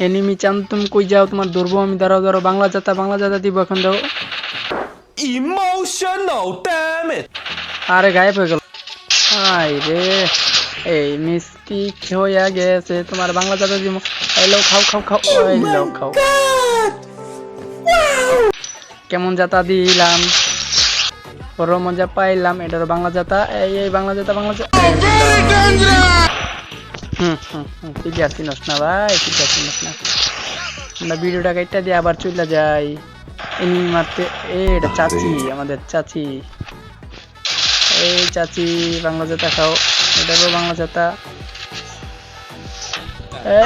Enemy চান তুমি কই যাও, তোমার ধরবো আমি, দাঁড়াও দাঁড়াও, বাংলা যাতা দিব এখন, দাও। Emotional damn it. আরে গায়েব হয়ে গেল। আই রে, এই মিস্টেক হয়ে গেছে, তোমার বাংলা যাতা দিব। এই লও, খাও খাও খাও, এই লও খাও। কেমন যাতা দিলাম, বড় মজা পাইলাম। এটার বাংলা যাতা, এই বাংলা যাতা চিনস না ভাই, চিনস না। আমরা ভিডিওটা কাইটা দিয়ে আবার চলে যাই এনিমি মারতে। এটা চাচি, আমাদের চাচি। এই চাচি বাংলা যাতা খাও, এটারও বাংলা যাতা।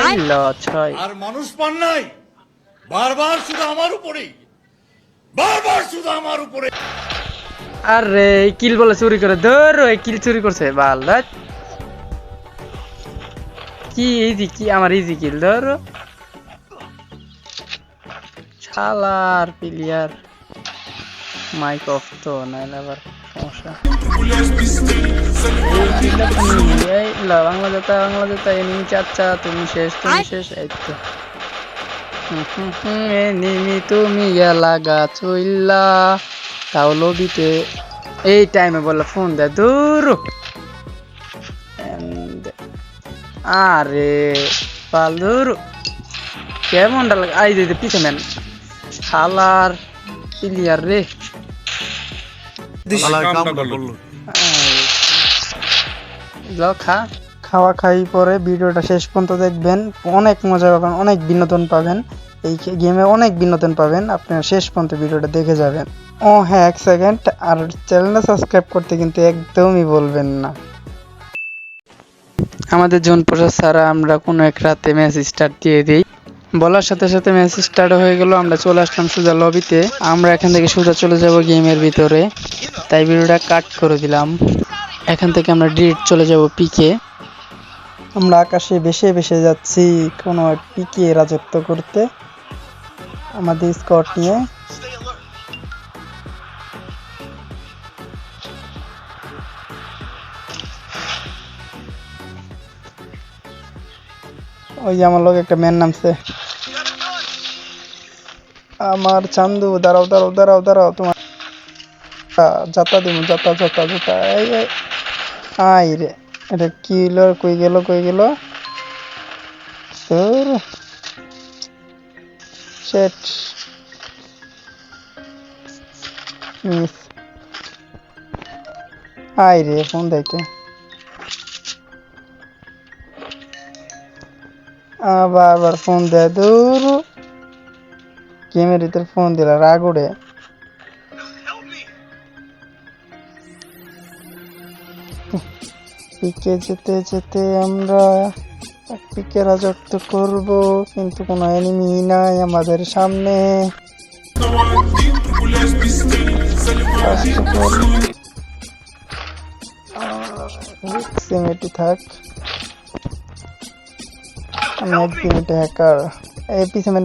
এই ল ছয়। আর মানুষ পান নাই, বারবার শুধু আমার উপরে। আরে কিল বলে চুরি করে, ধরো এই কিল চুরি করছে, বাল কি ইজি, কি আমার ইজি কিল, ধরো শালার প্লেয়ার। মাইক অফ তো নাইলে আবার সমস্যা। এই বাংলা যাতা এনিমি চাচা, তুমি শেষ। এই তো এনিমি তুমি লাগা চইল্লা তাও লবিতে। এই টাইমে বললো ফোন দেয়, দূর। আরে পাল দূর, কেমনটা লাগে। আই দিতে পিছে ম্যান, শালার প্লেয়ার রে। খাওয়া খাই পরে ভিডিওটা শেষ পর্যন্ত দেখবেন, অনেক মজা পাবেন, অনেক বিনোদন পাবেন। এই গেমে অনেক বিনোদন পাবেন, আপনারা শেষ পর্যন্ত ভিডিওটা দেখে যাবেন। ও হ্যাঁ, 1 সেকেন্ড, আর চ্যানেলটা সাবস্ক্রাইব করতে কিন্তু একদমই বলবেন না। আমাদের জোন প্রসাদ ছাড়া আমরা কোনো এক রাতে ম্যাচ স্টার্ট দিয়ে দিই, বলার সাথে সাথে ম্যাচ স্টার্ট হয়ে গেল। আমরা চলে আসলাম সোজা লবিতে। আমরা এখান থেকে সোজা চলে যাব গেমের ভিতরে, তাই ভিডিওটা কাট করে দিলাম। এখান থেকে আমরা ডিরেক্ট চলে যাব পিকে। আমরা আকাশে ভেসে যাচ্ছি কোনো পিকে রাজত্ব করতে আমাদের স্কোয়াড নিয়ে। ওই যে আমার লোক একটা ম্যান নামছে, আমার চান্দু। দাঁড়াও তোমার যাতা দিব, যাতা। আই রে, এটা কি হলো, কই গেল শেট মিস। আই রে, ফোন দেখে আবার ফোন দেয়, দূর। গেমের ভিতরে ফোন দিলা, রাগ উড়ে। পিকে যেতে আমরা পিকে রাজত্ব করব, কিন্তু কোনো এনিমি নাই আমাদের সামনে। থাক, আমি 1 মিনিটে হ্যাকার। এই পিছে ম্যান,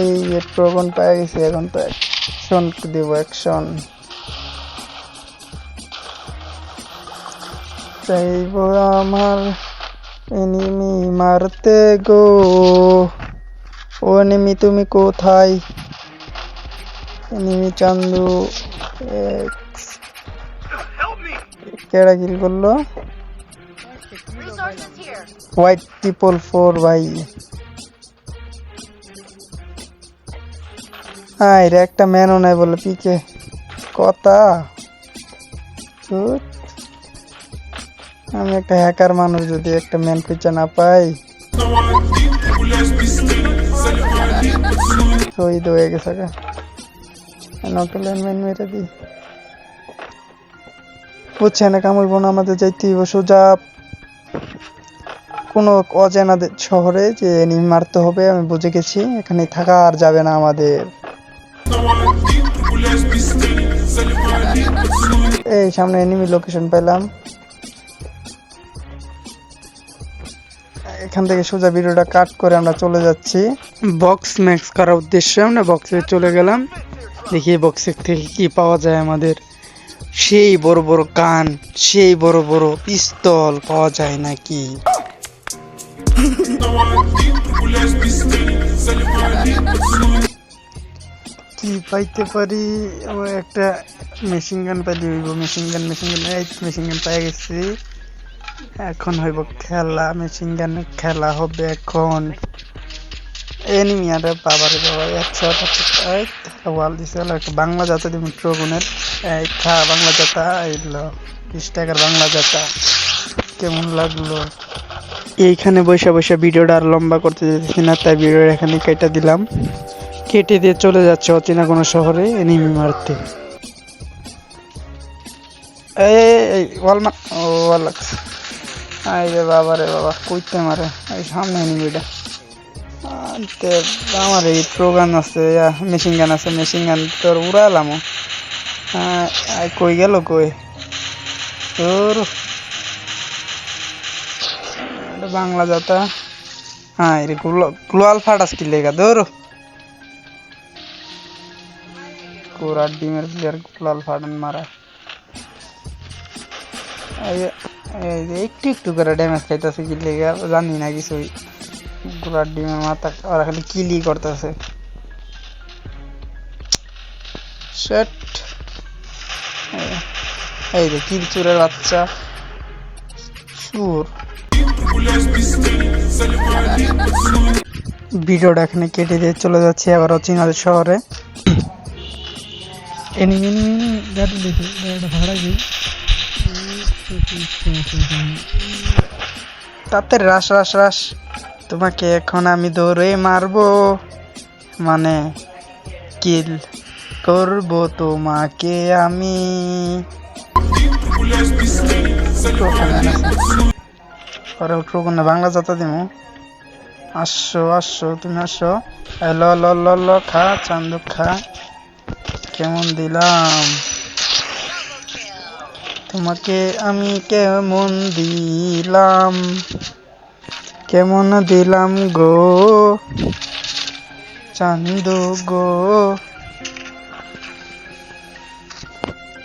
এই প্রবণ পায়ে গেছি। এখন তো অ্যাকশন দেব, অ্যাকশন চাইব আমার এনিমি মারতে গো। ও এনিমি তুমি কোথায়? এনিমি চান্দু কেডা কিল করলো? হোয়াইট 444 ভাই। এর একটা ম্যানও নাই বলে পিকে কথা। আমি একটা হ্যাকার মানুষ, যদি একটা ম্যান পিছে না পাই শহীদ হয়ে গেছে। ম্যান মেরে দিই, বুঝছে না কামড় বোন। আমাদের যাইতে সোজা কোনো অজানা শহরে, যে এনিমি মারতে হবে। আমি বুঝে গেছি, এখানে থাকা আর যাবে না আমাদের। এই সামনে এনিমি লোকেশন পেলাম, এখান থেকে সোজা ভিডিওটা কাট করে আমরা চলে যাচ্ছি বক্স ম্যাক্স করার উদ্দেশ্যে। আমরা বক্সে চলে গেলাম, দেখি বক্সের থেকে কি পাওয়া যায় আমাদের। সেই বড় বড় গান, সেই বড় বড় পিস্তল পাওয়া যায় নাকি। কি পাইতে পারি? ও একটা মেশিন গান পাইলে হইব। মেশিন গান এই মেশিন গান পাই গেছি। এখন হইব খেলা, মেশিন গানে খেলা হবে এখন। এনিমি আরে বাবারে বাবা, একশো ওয়াল দিছে। একটা বাংলা জাতা দিব ট্রগুনের। এই খা বাংলা জাতা, এইগুলো 20 টাকার বাংলা জাতা। কেমন লাগলো? এইখানে বসে বসে ভিডিওটা আর লম্বা করতে দিতেছি না, তাই ভিডিও এখানে কেটে দিলাম। কেটে দিয়ে চলে যাচ্ছে অচেনা কোনো শহরে এনিমি মারতে। এই ওয়াল লাগছে। আরে বাবা রে বাবা, কইতে মারে এই সামনে এনিমিটা। আমার এই প্রোগ্রাম আছে, মেশিন গান আছে, মেশিন গান তোর উড়ালাম। কই গেল কই তোর বাংলা যাতা? হ্যাঁ রে গ্লোয়াল ফাটাস কি লেগা ধর কোরার ডিমের প্লেয়ার গ্লোয়াল ফাটান মারা। একটু একটু করে ড্যামেজ খাইতেছে কি লেগা জানি না কিছুই। গোলার ডিমের মাথা ওরা খালি কিলি করতেছে। এই রে কিল চুরের বাচ্চা চুর। ভিডিওটা এখানে কেটে দিয়ে চলে যাচ্ছে আবার অচিনা শহরে। তাতে রাস রাস রাস, তোমাকে এখন আমি দৌড়ে মারবো, মানে কিল করবো তোমাকে আমি। বাংলা যাতা দিমু। আসো আসো তুমি আসো। ল ল ল ল খা চান্দু খা। কেমন দিলাম তোমাকে আমি, কেমন দিলাম, কেমন দিলাম গো চান্দু গো।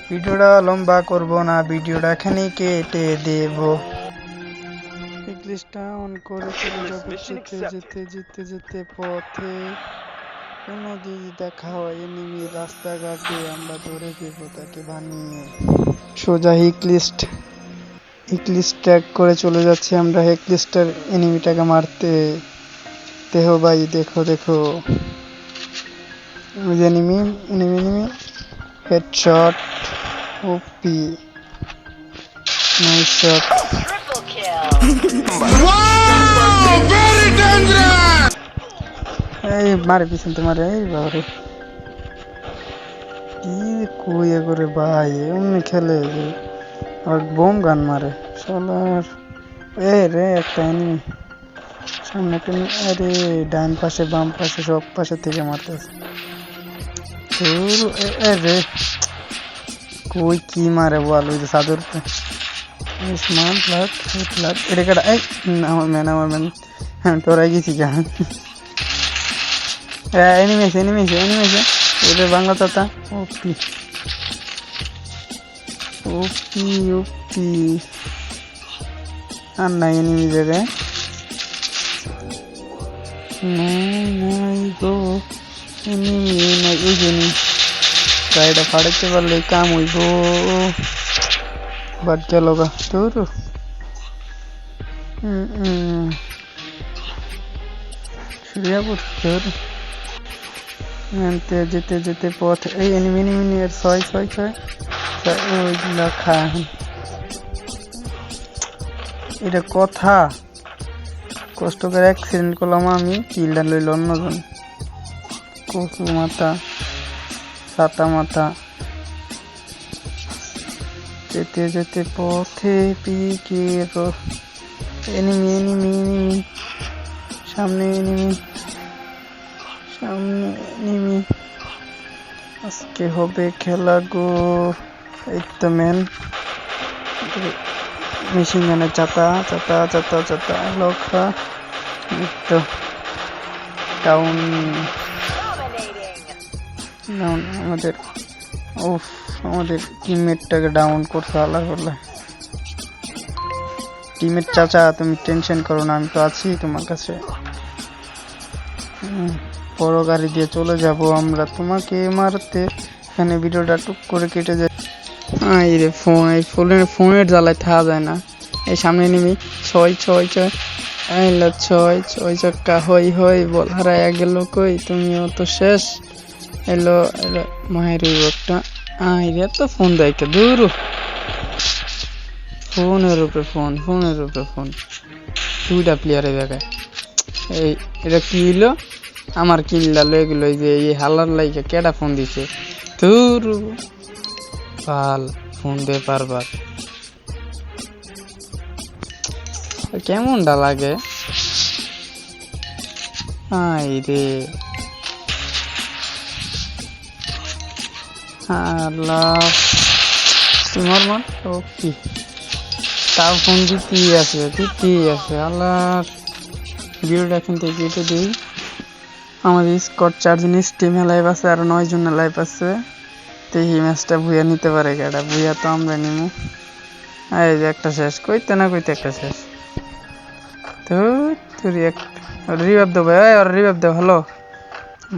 ভিডিওটা লম্বা করব না, ভিডিওটা এখানে কেটে দেব। ইংলিশটা অন করে চলে যাবো। যেতে যেতে যেতে যেতে পথে কোনো যদি দেখা হয় এনিমি রাস্তাঘাটে, আমরা ধরে দেবো তাকে বানিয়ে। সোজা হিকলিস্ট ট্যাগ করে চলে যাচ্ছি আমরা হিকলিস্টের এনিমিটাকে মারতে। দেখো ভাই, দেখো দেখো এনিমি হেডশট, ওপি নাইস শট। এই মারে পিছন তো মারে। এই বাবারে কি কুয়ে করে ভাই, এমনি খেলে আর বোম গান মারে শালার। এ রে একটা এনিমি সামনে একটা, আরে ডান পাশে বাম পাশে সব পাশে থেকে মারতেছে। রে কই কি মারে বল, ওই যে সাদর এটা কাটা। এই আমার ম্যান তোরাই গেছি কেন? এনিমেছে ওদের বাংলা চাতা। ওপি ওপি ওপি আর নাই এনিমি জায়গায় নাই গো, এনিমি নাই। ওই জন্য গাড়িটা ফাড়াইতে পারলে কাম হইব। বাদ গেল গা তোর। তোর যেতে যেতে পথ। এই এনিমি ছয় ওই লেখা। এটা কথা কষ্ট করে অ্যাক্সিডেন্ট করলাম আমি, কিলটা লইল অন্যজন। কচু মাথা ছাতা মাথা। যেতে যেতে পথে পিকের এনিমি সামনে আজকে হবে খেলা গো। এই তো মেন মেশিন গানের চাতা লক্ষা। তো ডাউন আমাদের টিমমেটটাকে ডাউন করছে আল্লাহ। টিমের চাচা, তুমি টেনশন করো না, আমি তো আছি তোমার কাছে। বড় গাড়ি দিয়ে চলে যাব আমরা তোমাকে মারতে। এখানে ভিডিওটা টুক করে কেটে যায়। এই রে ফোন, এই ফোনের জ্বালায় থাকা যায় না। এই সামনে নিবি, ছয় ছয় ছয়, এলো ছয় ছয় চক্কা হই হই, বল হারায় গেল কই, তুমিও তো শেষ। এলো এলো মায়ের একটা। রে তো ফোন দেয় দূর, ফোনের উপরে ফোন, ফোনের উপরে ফোন, দুইটা প্লেয়ারের জায়গায়। এই এটা কি হইলো? আমার কিল্লা লয়ে গেল। এই যে এই হালার লাইকে কেডা ফোন দিছে? দূর পাল, ফোন দে পারবার। কেমনটা লাগে? আই রে আল্লাহ, তোমার মন ও কি তাও ফোন দিতেই আছে। আল্লাহ, ভিডিওটা এখন থেকে কেটে দিই। আমাদের স্কট 4 জন স্টিমে লাইভ আছে, আর 9 জন লাইভ আছে। তো এই ম্যাচটা ভুইয়া নিতে পারে কেডা? ভুইয়া তো আমরা নিমু। এই যে একটা শেষ, কইতে না কইতে একটা শেষ। তো তুই একটা রিভাইভ দেবো, আর রিভাইভ দেবো। হ্যালো,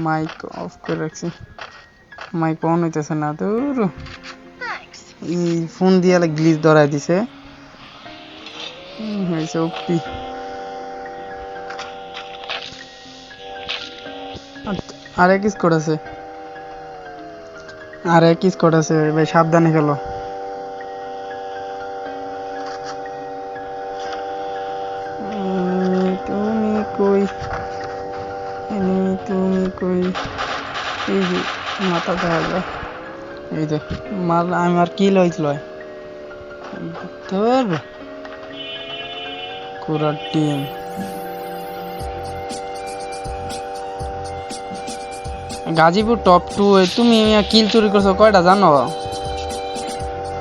মাইক অফ করে রাখছি, মাইক অন হইতেছে না। দূর, এই ফোন দিয়ে গ্লিচ ধরাই দিছে। হয়েছে ওপি। আর এক স্কোর আছে, ভাই সাবধানে খেলো। তুমি কই, তুমি কই? এই যে মাথা দেখা যায়, এই যে আমার কিল হয়েছিল। তোর পুরা টিম গাজীপুর টপ 2। তুমি কিল চুরি করছো কয়টা জানো?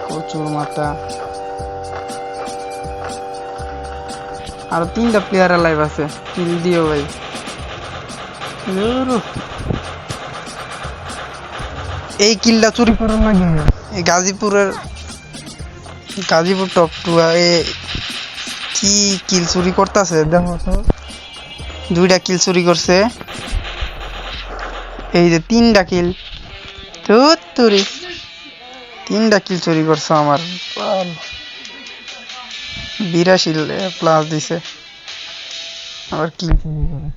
প্রচুর মাথা। আর 3টা প্লেয়ার লাইভ আছে, কিল দিও ভাই। এই কিলটা চুরি করার লাগে এই গাজীপুর টপ 2 কি কিল চুরি করতেছে দেখো তো। 2টা কিল চুরি করছে, এই যে 3টা কিল। তুরি 3টা কিল চুরি করছো আমার। 82 প্লাস দিছে, আবার কিল চুরি করে।